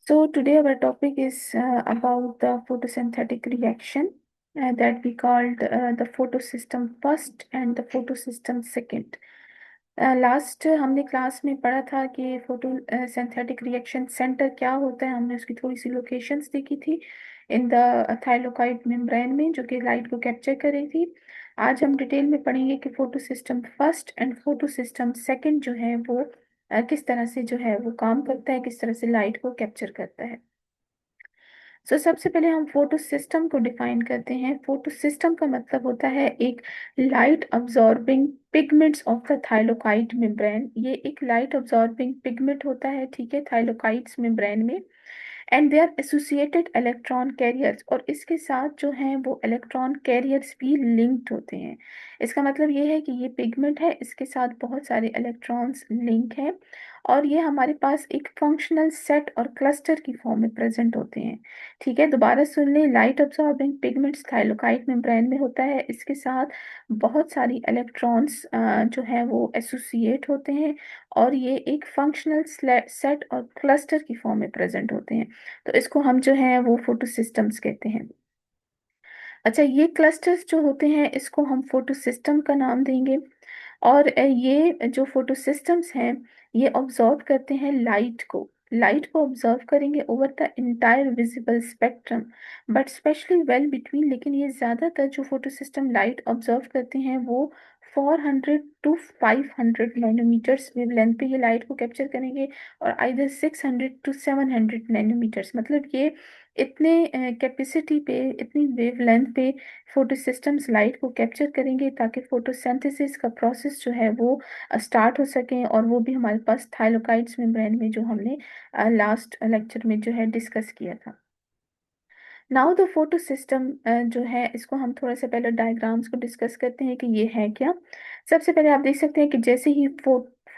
So today our topic is about the photosynthetic reaction that we called the photosystem first and the photosystem second. Last हमने class में पढ़ा था कि photo synthetic reaction centre क्या होता है। हमने उसकी थोड़ी सी लोकेशंस देखी थी इन द थाइलोकाइड मेम्ब्रेन में, जो कि लाइट को कैप्चर कर रही थी। आज हम डिटेल में पढ़ेंगे कि photo system first and photo system second जो है वो किस तरह से जो है वो काम करता है, किस तरह से लाइट को कैप्चर करता है। सबसे पहले हम फोटो सिस्टम को डिफाइन करते हैं। फोटो सिस्टम का मतलब होता है एक light absorbing pigments of the thylakoid membrane. ये एक लाइट अब्जॉर्बिंग पिगमेंट होता है, ठीक है, थाइलोकाइड्स मेम्ब्रेन में। And they are associated electron carriers, और इसके साथ जो हैं वो इलेक्ट्रॉन कैरियर्स भी लिंक्ड होते हैं। इसका मतलब ये है कि ये पिगमेंट है, इसके साथ बहुत सारे इलेक्ट्रॉन्स लिंक हैं, और ये हमारे पास एक फंक्शनल सेट और क्लस्टर की फॉर्म में प्रेजेंट होते हैं। ठीक है, दोबारा सुन लें। लाइट अब्सॉर्बिंग पिगमेंट्स थाइलोकाइड मेम्ब्रेन में होता है, इसके साथ बहुत सारी इलेक्ट्रॉन्स जो है वो एसोसिएट होते हैं, और ये एक फंक्शनल सेट और क्लस्टर की फॉर्म में प्रेजेंट होते हैं। तो इसको हम जो है वो फोटो सिस्टम्स कहते हैं। अच्छा, ये क्लस्टर्स जो होते हैं इसको हम फोटो सिस्टम का नाम देंगे। और ये जो फोटो सिस्टम्स हैं ये ऑब्जर्व करते हैं लाइट को ऑब्जर्व करेंगे over the entire visible spectrum, but specially well between. लेकिन ये ज़्यादातर जो फोटो सिस्टम लाइट ऑब्जर्व करते हैं वो 400 टू 500 नैनोमीटर्स वेवलेंथ पे ये लाइट को कैप्चर करेंगे, और आइदर 600 टू 700 नैनोमीटर्स, मतलब ये इतने कैपेसिटी पे, इतनी वेवलेंथ पे फोटो सिस्टम्स लाइट को कैप्चर करेंगे ताकि फोटोसिंथेसिस का प्रोसेस जो है वो स्टार्ट हो सके। और वो भी हमारे पास थाइलोकाइड्स मेम्ब्रेन में, जो हमने लास्ट लेक्चर में जो है डिस्कस किया था। नाउ द फोटो सिस्टम जो है इसको हम थोड़ा सा पहले डायग्राम्स को डिस्कस करते हैं कि ये है क्या। सबसे पहले आप देख सकते हैं कि जैसे ही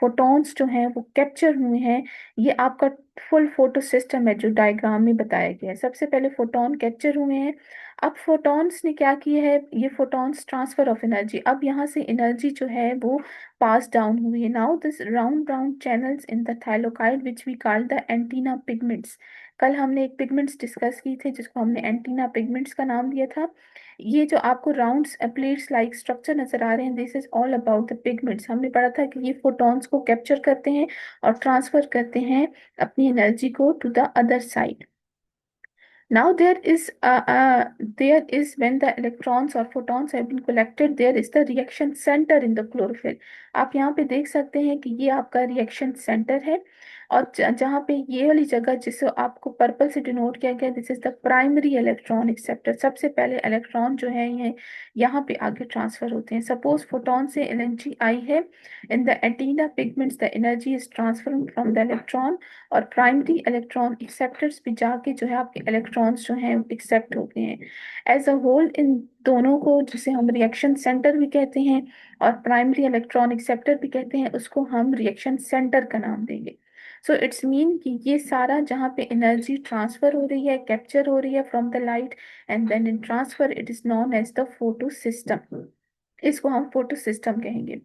फोटॉन्स जो हैं वो कैप्चर हुए हैं, ये आपका फुल फोटो सिस्टम है जो डायग्राम में बताया गया है। सबसे पहले फोटॉन कैप्चर हुए हैं। अब फोटॉन्स ने क्या किया है, ये फोटॉन्स ट्रांसफर ऑफ एनर्जी, अब यहाँ से एनर्जी जो है वो पास डाउन हुई है। Now this round brown channels in the thylakoid which we call the antenna pigments. कल हमने एक पिगमेंट्स डिस्कस की थे जिसको हमने एंटीना पिगमेंट्स का नाम दिया था। ये जो आपको राउंड प्लेट्स लाइक स्ट्रक्चर नजर आ रहे हैं, this is all about the pigments. हमने पढ़ा था कि ये फोटॉन्स को कैप्चर करते हैं और ट्रांसफर करते हैं अपनी एनर्जी को to the other side. Now there is when the electrons or photons have been collected, there is the reaction center in the chlorophyll. आप यहाँ पे देख सकते हैं कि ये आपका रिएक्शन सेंटर है, और जहाँ पे ये वाली जगह जिसे आपको पर्पल से डिनोट किया गया, this is the primary electron acceptor. सबसे पहले इलेक्ट्रॉन जो है ये यहाँ पे आगे ट्रांसफर होते हैं। सपोज फोटोन से एनर्जी आई है, in the antenna pigments the energy is transfer from the electron, और प्राइमरी इलेक्ट्रॉन एक्सेप्टर्स पे जाके जो है आपके इलेक्ट्रॉन्स जो हैं एक्सेप्ट होते हैं। एज अ होल इन दोनों को, जिसे हम रिएक्शन सेंटर भी कहते हैं और प्राइमरी इलेक्ट्रॉन एक्सेप्टर भी कहते हैं, उसको हम रिएक्शन सेंटर का नाम देंगे। इट्स मीन कि ये सारा जहाँ पे एनर्जी ट्रांसफर हो रही है, कैप्चर हो रही है from the light, and then in transfer, it is known as the photo system. इसको हम फोटो सिस्टम कहेंगे।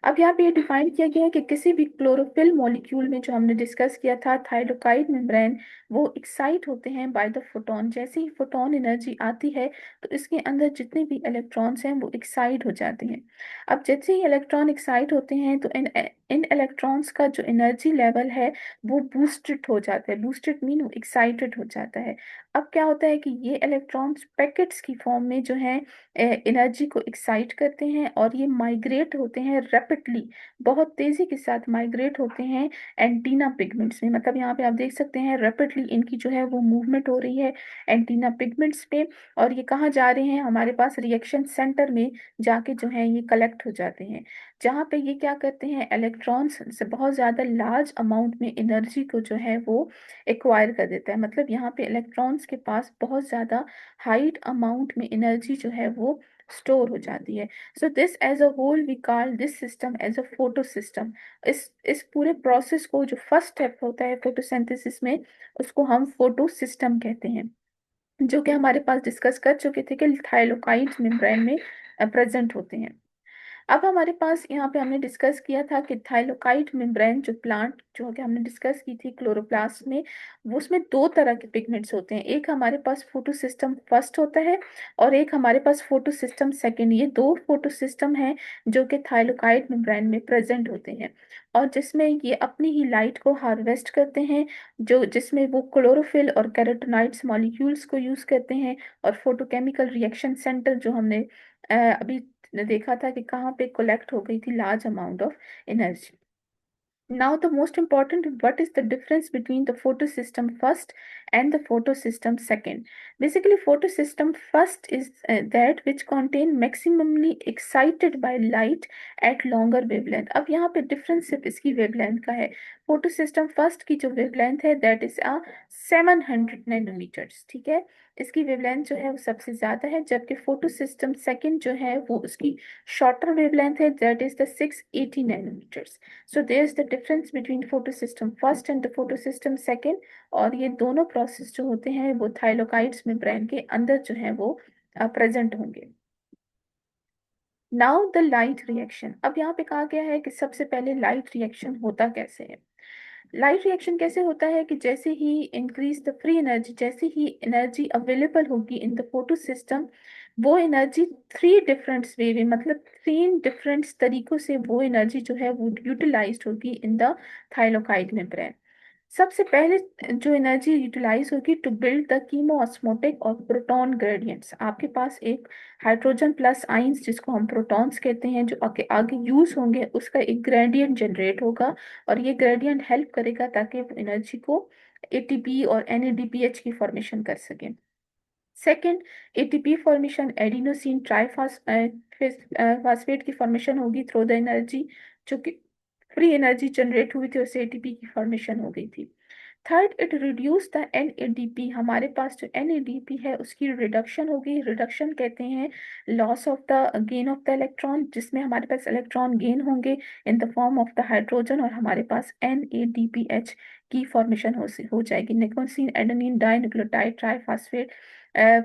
अब यहाँ पे ये डिफाइन किया गया है कि किसी भी क्लोरोफिल मॉलिक्यूल में, जो हमने डिस्कस किया था थाइलोकाइड मेम्ब्रेन, वो एक्साइट होते हैं बाय द फोटोन। जैसे ही फोटोन एनर्जी आती है तो इसके अंदर जितने भी इलेक्ट्रॉन्स हैं वो एक्साइट हो जाते हैं। अब जैसे ही इलेक्ट्रॉन एक्साइट होते हैं तो इन इन इलेक्ट्रॉन्स का जो एनर्जी लेवल है वो बूस्टेड हो जाता है। बूस्टेड मीन वो एक्साइटेड हो जाता है। अब क्या होता है कि ये इलेक्ट्रॉन्स पैकेट्स की फॉर्म में जो है एनर्जी को एक्साइट करते हैं, और ये माइग्रेट होते हैं रैपिडली, बहुत तेजी के साथ माइग्रेट होते हैं एंटीना पिगमेंट्स में। मतलब यहाँ पे आप देख सकते हैं रैपिडली इनकी जो है वो मूवमेंट हो रही है एंटीना पिगमेंट्स पे, और ये कहाँ जा रहे हैं, हमारे पास रिएक्शन सेंटर में जाके जो है ये कलेक्ट हो जाते हैं, जहाँ पे ये क्या करते हैं, इलेक्ट्रॉन्स से बहुत ज़्यादा लार्ज अमाउंट में एनर्जी को जो है वो एक्वायर कर देता है। मतलब यहाँ पे इलेक्ट्रॉन्स के पास बहुत ज़्यादा हाइट अमाउंट में एनर्जी जो है वो स्टोर हो जाती है। This as a whole we call this system as a photo system. इस पूरे प्रोसेस को, जो फर्स्ट स्टेप होता है फोटोसिंथेसिस में, उसको हम फोटो सिस्टम कहते हैं, जो कि हमारे पास डिस्कस कर चुके थे कि थाइलोकाइड मेम्ब्रेन में प्रेजेंट होते हैं। अब हमारे पास यहाँ पे हमने डिस्कस किया था कि थाइलोकाइट मेम्ब्रेन जो प्लांट जो कि हमने डिस्कस की थी क्लोरोप्लास्ट में, वो उसमें दो तरह के पिगमेंट्स होते हैं। एक हमारे पास फोटोसिस्टम फर्स्ट होता है और एक हमारे पास फोटोसिस्टम सेकंड। ये दो फोटोसिस्टम हैं जो कि थाइलोकाइट मेम्ब्रेन में प्रेजेंट होते हैं और जिसमें ये अपनी ही लाइट को हार्वेस्ट करते हैं, जो जिसमें वो क्लोरोफिल और कैरोटीनॉइड्स मॉलिक्यूल्स को यूज करते हैं और फोटोकेमिकल रिएक्शन सेंटर जो हमने अभी देखा था कि कहाँ पे कोलेक्ट हो गई थी large amount of energy. Now, the most important, what is the difference between the photosystem first and the photosystem second? Basically, photosystem first is that which contain maximally excited by light at longer wavelength. अब यहाँ पे difference सिर्फ इसकी wavelength का है। photosystem first की जो wavelength है that is a 700 nanometers, ठीक है। इसकी wavelength जो है वो सबसे ज्यादा है, जबकि photosystem second जो है वो उसकी shorter wavelength है that is the 680 nanometers. So there's the difference between photosystem first and the photosystem second। और ये दोनों प्रोसेस जो होते हैं वो थाइलोकाइड्स में ब्रेन के अंदर जो है वो प्रेजेंट होंगे। Now the light reaction. अब यहाँ पे कहा गया है कि सबसे पहले लाइट रिएक्शन होता कैसे है। लाइट रिएक्शन कैसे होता है कि जैसे ही इंक्रीज द फ्री एनर्जी, जैसे ही एनर्जी अवेलेबल होगी इन द फोटो सिस्टम, वो एनर्जी थ्री डिफरेंट वे में, मतलब तीन डिफरेंट तरीकों से वो एनर्जी जो है वो यूटिलाइज होगी इन द थाइलोकाइड मेम्ब्रेन। सबसे पहले जो एनर्जी यूटिलाइज होगी टू बिल्ड द कीमोऑस्मोटिक और प्रोटॉन ग्रेडियंट्स। आपके पास एक हाइड्रोजन प्लस आइंस जिसको हम प्रोटॉन्स कहते हैं जो आगे आगे यूज होंगे, उसका एक ग्रेडियंट जनरेट होगा और ये ग्रेडियंट हेल्प करेगा ताकि वो एनर्जी को एटीपी और एनएडीपीएच की फॉर्मेशन कर सकें। Second, ATP formation adenosine triphosphate की फॉर्मेशन होगी थ्रू द एनर्जी, जो कि फ्री एनर्जी जनरेट हुई थी, उससे एटीपी की फॉर्मेशन हो गई थी। Third, it reduce the NADP. हमारे पास जो एनएडीपी है उसकी रिडक्शन होगी। रिडक्शन कहते हैं loss of the gain of the electron, जिसमें हमारे पास इलेक्ट्रॉन गेन होंगे in the form of the hydrogen और हमारे पास एनएडीपीएच की फॉर्मेशन हो जाएगी। निकोसिन adenine dinucleotide triphosphate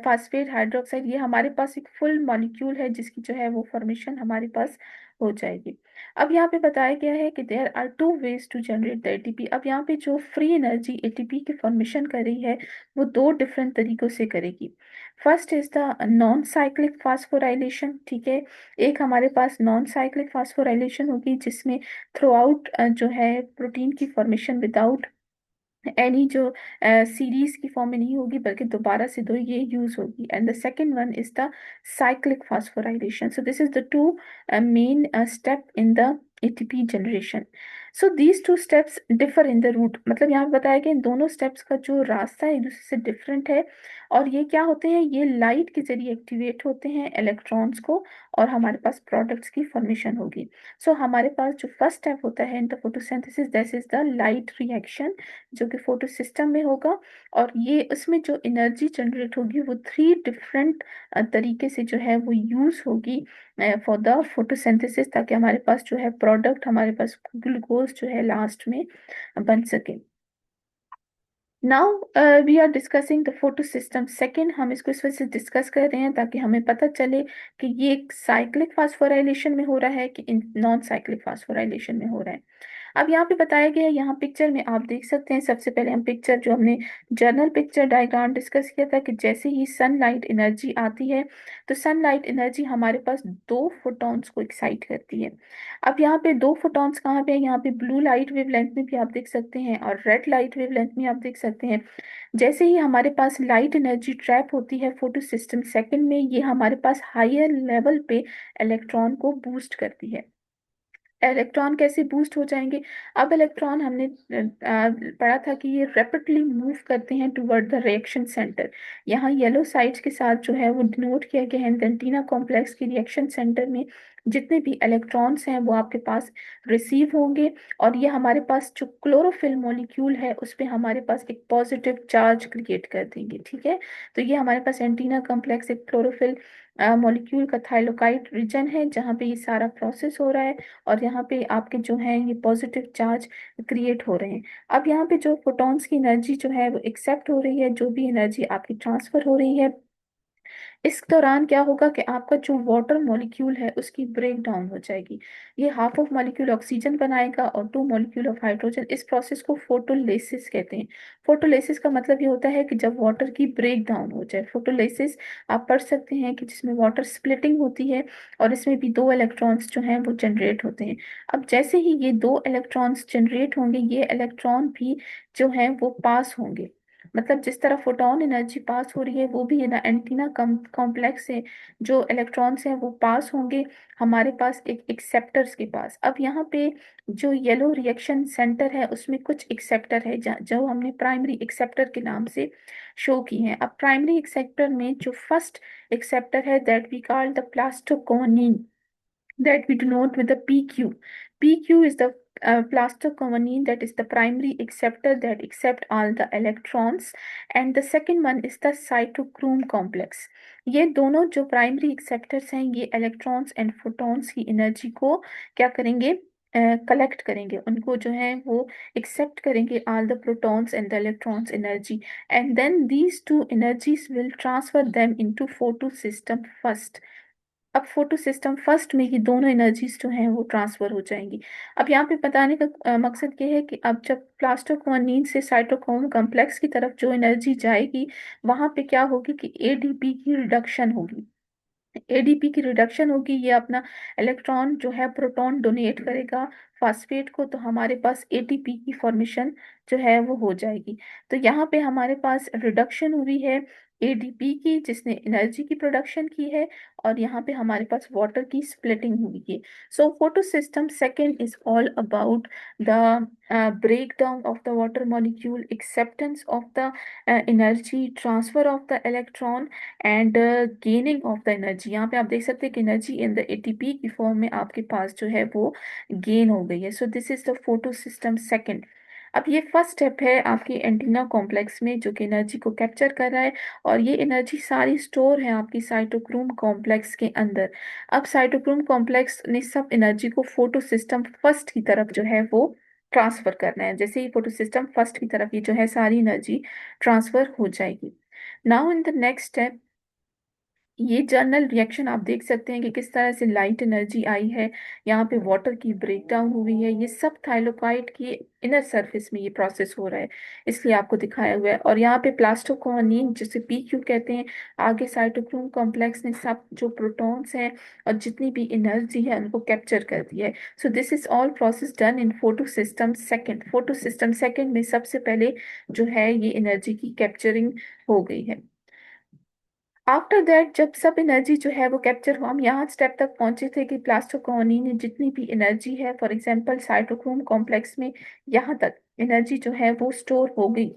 phosphate hydroxide, ये हमारे पास एक फुल मॉलिक्यूल है जिसकी जो है वो फॉर्मेशन हमारे पास हो जाएगी। अब यहाँ पे बताया गया है कि there are two ways to generate the ATP. अब यहाँ पे जो फ्री एनर्जी एटीपी की फॉर्मेशन कर रही है वो दो डिफरेंट तरीकों से करेगी। First is the non cyclic phosphorylation, ठीक है। एक हमारे पास नॉन साइक्लिक फास्फोराइलेशन होगी जिसमें थ्रू आउट जो है प्रोटीन की फॉर्मेशन विदाउट एनी जो सीरीज की फॉर्म में नहीं होगी बल्कि दोबारा से दो ये यूज होगी। And the second one is the cyclic phosphorylation. So this is the two main step in the ATP generation. So these two steps differ in the route, मतलब यहाँ पे बताया कि इन दोनों स्टेप्स का जो रास्ता है एक दूसरे से डिफरेंट है और ये क्या होते हैं, ये लाइट के जरिए एक्टिवेट होते हैं इलेक्ट्रॉन्स को और हमारे पास प्रोडक्ट्स की फॉर्मेशन होगी। सो हमारे पास जो फर्स्ट स्टेप होता है in the photosynthesis that is the light reaction, जो कि फोटो सिस्टम में होगा और ये उसमें जो एनर्जी जनरेट होगी वो थ्री डिफरेंट तरीके से जो है वो यूज होगी फॉर द फोटोसिंथेसिस, ताकि हमारे पास जो है प्रोडक्ट, हमारे पास ग्लूकोज जो है लास्ट में बन सके। Now we are discussing the photo system second. हम इसको इस वजह से डिस्कस कर रहे हैं ताकि हमें पता चले कि ये साइक्लिक फास्फोराइलेशन में हो रहा है कि नॉन साइक्लिक फास्फोराइलेशन में हो रहा है। अब यहाँ पे बताया गया है, यहाँ पिक्चर में आप देख सकते हैं। सबसे पहले हम पिक्चर जो हमने जर्नल पिक्चर डायग्राम डिस्कस किया था कि जैसे ही सनलाइट एनर्जी आती है तो सनलाइट एनर्जी हमारे पास दो फोटॉन्स को एक्साइट करती है। अब यहाँ पे दो फोटॉन्स कहाँ पे है, यहाँ पे ब्लू लाइट वेवलेंथ में भी आप देख सकते हैं और रेड लाइट वेवलेंथ में आप देख सकते हैं। जैसे ही हमारे पास लाइट एनर्जी ट्रैप होती है फोटो सिस्टम सेकंड में, ये हमारे पास हायर लेवल पे इलेक्ट्रॉन को बूस्ट करती है। इलेक्ट्रॉन कैसे बूस्ट हो जाएंगे, अब इलेक्ट्रॉन हमने पढ़ा था कि ये रैपिडली मूव करते हैं टुवर्ड द रिएक्शन सेंटर। यहाँ येलो साइड्स के साथ जो है वो डिनोट किया गया है एंटीना कॉम्प्लेक्स के रिएक्शन सेंटर में जितने भी इलेक्ट्रॉन्स हैं वो आपके पास रिसीव होंगे और ये हमारे पास जो क्लोरोफिल मॉलिक्यूल है उस पे हमारे पास एक पॉजिटिव चार्ज क्रिएट कर देंगे, ठीक है। तो ये हमारे पास एंटीना कॉम्प्लेक्स एक क्लोरोफिल मॉलिक्यूल का थाइलोकाइड रीजन है जहाँ पे ये सारा प्रोसेस हो रहा है और यहाँ पे आपके जो है ये पॉजिटिव चार्ज क्रिएट हो रहे हैं। अब यहाँ पे जो फोटॉन्स की एनर्जी जो है वो एक्सेप्ट हो रही है, जो भी एनर्जी आपकी ट्रांसफर हो रही है इस दौरान क्या होगा कि आपका जो वाटर मॉलिक्यूल है उसकी ब्रेक डाउन हो जाएगी। ये हाफ ऑफ मॉलिक्यूल ऑक्सीजन बनाएगा और 2 मॉलिक्यूल ऑफ हाइड्रोजन। इस प्रोसेस को फोटोलिसिस कहते हैं। फोटोलिसिस का मतलब ये होता है कि जब वाटर की ब्रेक डाउन हो जाए। फोटोलिसिस आप पढ़ सकते हैं कि जिसमें वाटर स्प्लिटिंग होती है और इसमें भी 2 इलेक्ट्रॉन्स जो हैं वो जनरेट होते हैं। अब जैसे ही ये 2 इलेक्ट्रॉन्स जनरेट होंगे, ये इलेक्ट्रॉन भी जो हैं वो पास होंगे। मतलब जिस तरह फोटोन एनर्जी पास हो रही है, वो भी है ना एंटीना कॉम्प्लेक्स से जो इलेक्ट्रॉन्स हैं वो पास होंगे हमारे पास एक एक्सेप्टर्स के पास। अब यहाँ पे जो येलो रिएक्शन सेंटर है उसमें कुछ एक्सेप्टर है जो हमने प्राइमरी एक्सेप्टर के नाम से शो की हैं। अब प्राइमरी एक्सेप्टर में जो फर्स्ट एक्सेप्टर है that we call the plastoquinone, that we denote with the PQ. PQ is the plastocommone, that is the primary acceptor that accept all the electrons, and the second one is the cytochrome complex. ये दोनों जो primary acceptors हैं ये electrons and photons की energy को क्या करेंगे, collect करेंगे, उनको जो है वो एक्सेप्ट करेंगे all the protons and the electrons energy, and then these two energies will transfer them into photo system first. अब फोटो सिस्टम फर्स्ट में ये दोनों एनर्जीज जो हैं वो ट्रांसफर हो जाएंगी। अब यहाँ पे बताने का मकसद ये है कि अब जब प्लास्टोक्वानीन से साइटोक्रोम कॉम्प्लेक्स की तरफ जो एनर्जी जाएगी, वहां पे क्या होगी कि एडीपी की रिडक्शन होगी। एडीपी की रिडक्शन होगी, ये अपना इलेक्ट्रॉन जो है प्रोटॉन डोनेट करेगा फास्फेट को, तो हमारे पास एटीपी की फॉर्मेशन जो है वो हो जाएगी। तो यहाँ पे हमारे पास रिडक्शन हुई है एडीपी की जिसने एनर्जी की प्रोडक्शन की है, और यहाँ पे हमारे पास वाटर की स्प्लिटिंग हुई है। So photo system second is all about the breakdown of the water molecule, acceptance of the energy, transfer of the electron and gaining of the energy. यहाँ पे आप देख सकते हैं कि एनर्जी इन द एटीपी की फॉर्म में आपके पास जो है वो गेन हो गई है। सो this is the photo system second. अब ये फर्स्ट स्टेप है आपकी एंटीना कॉम्प्लेक्स में जो कि एनर्जी को कैप्चर कर रहा है, और ये एनर्जी सारी स्टोर है आपकी साइटोक्रोम कॉम्प्लेक्स के अंदर। अब साइटोक्रोम कॉम्प्लेक्स ने सब एनर्जी को फोटो सिस्टम फर्स्ट की तरफ जो है वो ट्रांसफर करना है। जैसे ही फोटो सिस्टम फर्स्ट की तरफ ये जो है सारी एनर्जी ट्रांसफर हो जाएगी। Now in the next step, ये जर्नल रिएक्शन आप देख सकते हैं कि किस तरह से लाइट एनर्जी आई है, यहाँ पे वाटर की ब्रेकडाउन हुई है, ये सब थाइलोकाइड की इनर सरफेस में ये प्रोसेस हो रहा है, इसलिए आपको दिखाया हुआ है। और यहाँ पे प्लास्टोकोनिन जिसे पीक्यू कहते हैं, आगे साइटोक्रोम कॉम्प्लेक्स ने सब जो प्रोटॉन्स हैं और जितनी भी एनर्जी है उनको कैप्चर कर दिया है। सो this is all process done in photo system second. Photo system second में सबसे पहले जो है ये एनर्जी की कैप्चरिंग हो गई है। आफ्टर दैट जब सब एनर्जी जो है वो कैप्चर हुआ, हम यहाँ स्टेप तक पहुंचे थे कि प्लास्टोकोनिन ने जितनी भी एनर्जी है फॉर एग्जांपल साइटोक्रोम कॉम्प्लेक्स में, यहाँ तक एनर्जी जो है वो स्टोर हो गई।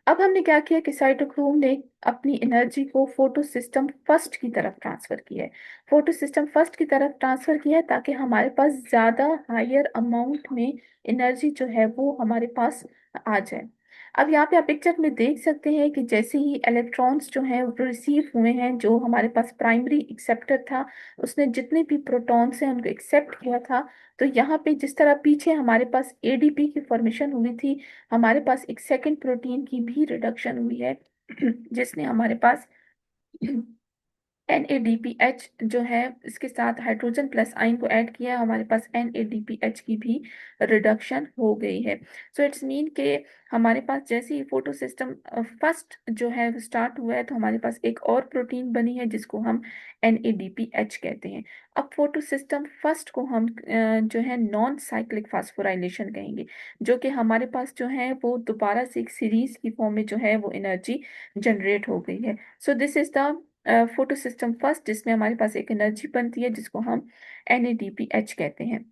अब हमने क्या किया कि साइटोक्रोम ने अपनी एनर्जी को फोटो सिस्टम फर्स्ट की तरफ ट्रांसफर किया है। फोटो सिस्टम फर्स्ट की तरफ ट्रांसफर किया है ताकि हमारे पास ज्यादा हायर अमाउंट में एनर्जी जो है वो हमारे पास आ जाए। अब यहाँ पे आप पिक्चर में देख सकते हैं कि जैसे ही इलेक्ट्रॉन्स जो हैं वो रिसीव हुए हैं, जो हमारे पास प्राइमरी एक्सेप्टर था उसने जितने भी प्रोटॉन्स हैं उनको एक्सेप्ट किया था। तो यहाँ पे जिस तरह पीछे हमारे पास एडीपी की फॉर्मेशन हुई थी, हमारे पास एक सेकंड प्रोटीन की भी रिडक्शन हुई है जिसने हमारे पास NADPH जो है इसके साथ हाइड्रोजन प्लस आयन को ऐड किया, हमारे पास NADPH की भी रिडक्शन हो गई है। सो इट्स मीन के हमारे पास जैसे ही फोटो सिस्टम फर्स्ट जो है स्टार्ट हुआ है तो हमारे पास एक और प्रोटीन बनी है जिसको हम NADPH कहते हैं। अब फोटो सिस्टम फर्स्ट को हम जो है नॉन साइक्लिक फास्फोराइलेशन कहेंगे, जो कि हमारे पास जो है वो दोबारा से एक सीरीज की फॉर्म में जो है वो एनर्जी जनरेट हो गई है। सो this is the photo system first, जिसमें हमारे पास एक एनर्जी बनती है जिसको हम NADPH कहते हैं।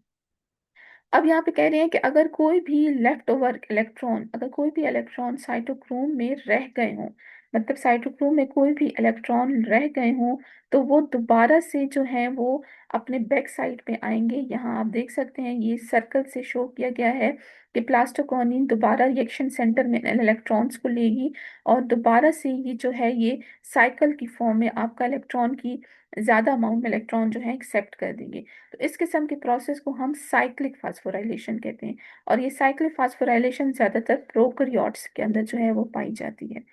अब यहाँ पे कह रहे हैं कि अगर कोई भी लेफ्ट ओवर इलेक्ट्रॉन, अगर कोई भी इलेक्ट्रॉन साइटोक्रोम में रह गए हों, मतलब साइटोक्रोम में कोई भी इलेक्ट्रॉन रह गए हों, तो वो दोबारा से जो है वो अपने बैक साइड पे आएंगे। यहाँ आप देख सकते हैं ये सर्कल से शो किया गया है कि प्लास्टोकोनिन दोबारा रिएक्शन सेंटर में इलेक्ट्रॉन्स को लेगी और दोबारा से ये जो है ये साइकिल की फॉर्म में आपका इलेक्ट्रॉन की ज्यादा अमाउंट में इलेक्ट्रॉन जो है एक्सेप्ट कर देंगे। तो इस किस्म के प्रोसेस को हम साइक्लिक फास्फोराइलेशन कहते हैं, और ये साइक्लिक फास्फोराइलेशन ज्यादातर प्रोकैरियोट्स के अंदर जो है वो पाई जाती है।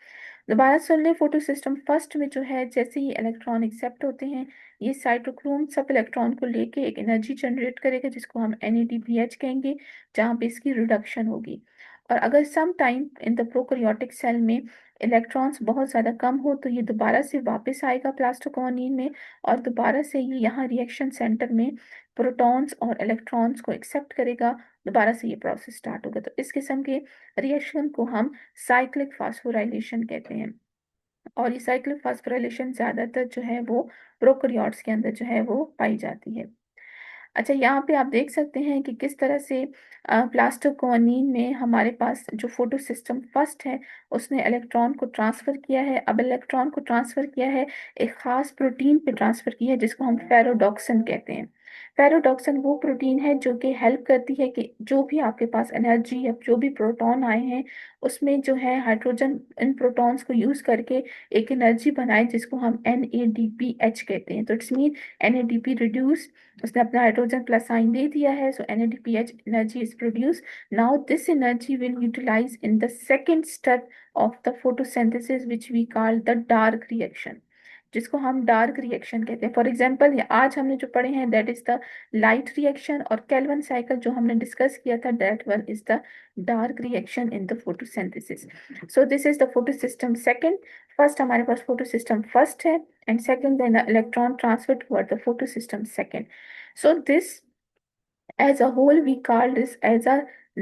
दोबारा सुन लें, फोटो सिस्टम फर्स्ट में जो है जैसे ही इलेक्ट्रॉन एक्सेप्ट होते हैं, ये साइटोक्रोम सब इलेक्ट्रॉन को लेके एक एनर्जी जनरेट करेगा जिसको हम NADPH कहेंगे, जहाँ पे इसकी रिडक्शन होगी। और अगर some time in the prokaryotic cell में इलेक्ट्रॉन्स बहुत ज़्यादा कम हो तो ये दोबारा से वापस आएगा प्लास्टोक्वानीन में, और दोबारा से ये यहाँ रिएक्शन सेंटर में प्रोटॉन्स और इलेक्ट्रॉन्स को एक्सेप्ट करेगा, दोबारा से ये प्रोसेस स्टार्ट होगा। तो इस किस्म के रिएक्शन को हम साइक्लिक फास्फोराइलेशन कहते हैं। और ये साइक्लिक फास्फोराइलेशन ज़्यादातर जो है वो प्रोकैरियोट्स के अंदर जो है वो पाई जाती है। अच्छा, यहाँ पे आप देख सकते हैं कि किस तरह से प्लास्टोक्वानीन में हमारे पास जो फोटो सिस्टम फर्स्ट है उसने इलेक्ट्रॉन को ट्रांसफ़र किया है। अब इलेक्ट्रॉन को ट्रांसफ़र किया है, एक ख़ास प्रोटीन पे ट्रांसफ़र किया है जिसको हम फेरोडॉक्सिन कहते हैं। फेरोडॉक्सिन वो प्रोटीन है जो कि हेल्प करती है कि जो भी आपके पास एनर्जी या जो भी प्रोटॉन आए हैं उसमें जो है हाइड्रोजन इन प्रोटॉन्स को यूज़ करके एक एनर्जी बनाए जिसको हम NADPH कहते हैं। तो इट्स मीन NADP रिड्यूस, उसने अपना हाइड्रोजन प्लस साइन दे दिया है, so NADPH energy is produce. Now this energy will utilize in the second step of the photosynthesis which we call the dark reaction, जिसको हम डार्क रिएक्शन कहते हैं। For example आज हमने जो पढ़े हैं that is the light reaction, और केल्विन साइकिल जो हमने डिस्कस किया था that one is the dark reaction in the photosynthesis. So this is the photosystem second. First हमारे पास फोटोसिस्टम फर्स्ट है, and second then the electron transfer toward the photosystem second. So this as a whole we call this as a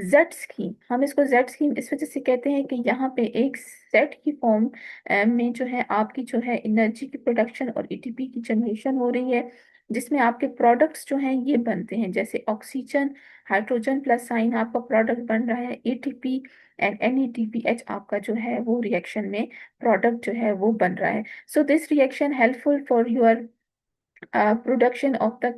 Z scheme। हम इसको Z scheme इस वजह से कहते हैं कि यहाँ पे एक सेट की फॉर्म में जो है आपकी जो है एनर्जी की प्रोडक्शन और ATP की जनरेशन हो रही है, जिसमें आपके प्रोडक्ट्स जो हैं ये बनते हैं, जैसे ऑक्सीजन हाइड्रोजन प्लस साइन आपका प्रोडक्ट बन रहा है, ATP एंड NADPH आपका जो है वो रिएक्शन में प्रोडक्ट जो है वो बन रहा है। So this reaction helpful for your production of the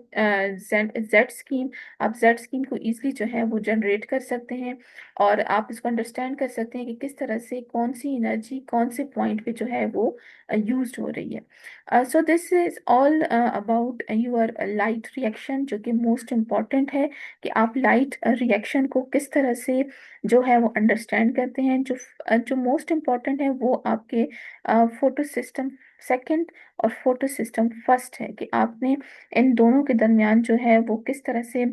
Z scheme. आप जेड स्कीम को इजीली जो है वो जनरेट कर सकते हैं, और आप इसको अंडरस्टैंड कर सकते हैं कि किस तरह से कौन सी एनर्जी कौन से पॉइंट पे जो है वो यूज्ड हो रही है। सो this is all about your light reaction, जो कि मोस्ट इम्पॉर्टेंट है कि आप लाइट रिएक्शन को किस तरह से जो है वो अंडरस्टैंड करते हैं। जो मोस्ट इम्पॉर्टेंट है वो आपके फोटो सिस्टम सेकेंड और फोटो सिस्टम फर्स्ट है, कि आपने इन दोनों के दरमियान जो है वो किस तरह से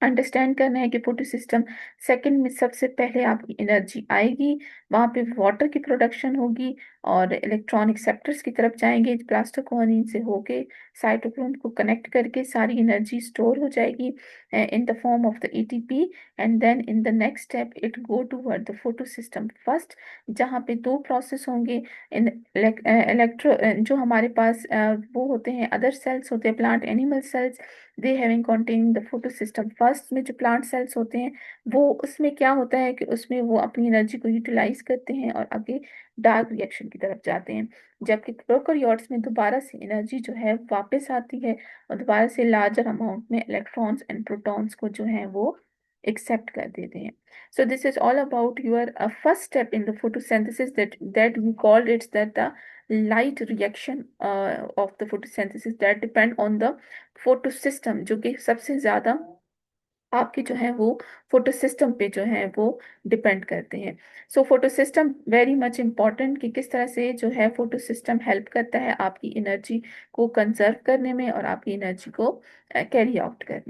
अंडरस्टैंड करना है कि फोटो सिस्टम सेकंड में सबसे पहले आपकी एनर्जी आएगी, वहाँ पे वाटर की प्रोडक्शन होगी और इलेक्ट्रॉन एक्सेप्टर्स की तरफ जाएंगे, प्लास्टोक्वानीन से होके साइटोक्रोम को कनेक्ट करके सारी एनर्जी स्टोर हो जाएगी in the form of the ATP, and then in the next step it go toward the photo system first, जहाँ पे दो प्रोसेस होंगे। इन इलेक्ट्रो जो हमारे पास वो होते हैं अदर सेल्स होते हैं plant animal cells, they having containing the photo system first में जो प्लांट सेल्स होते हैं वो उसमें क्या होता है कि उसमें वो अपनी एनर्जी को यूटिलाइज करते हैं और आगे डार्क रिएक्शन की तरफ जाते हैं, जबकि प्रोकैरियोट्स में दोबारा से एनर्जी जो है वापस आती है और दोबारा से लार्जर अमाउंट में इलेक्ट्रॉन्स एंड प्रोटॉन्स को जो है वो एक्सेप्ट कर देते हैं। So this is all about your first step in the photosynthesis that we called it that the light reaction of the photosynthesis that depend on the photosystem, जो कि सबसे ज्यादा आपके जो है वो फोटोसिस्टम पे जो है वो डिपेंड करते हैं। सो फोटोसिस्टम वेरी मच इम्पॉर्टेंट, कि किस तरह से जो है फोटोसिस्टम हेल्प करता है आपकी एनर्जी को कंजर्व करने में और आपकी एनर्जी को कैरी आउट करने में।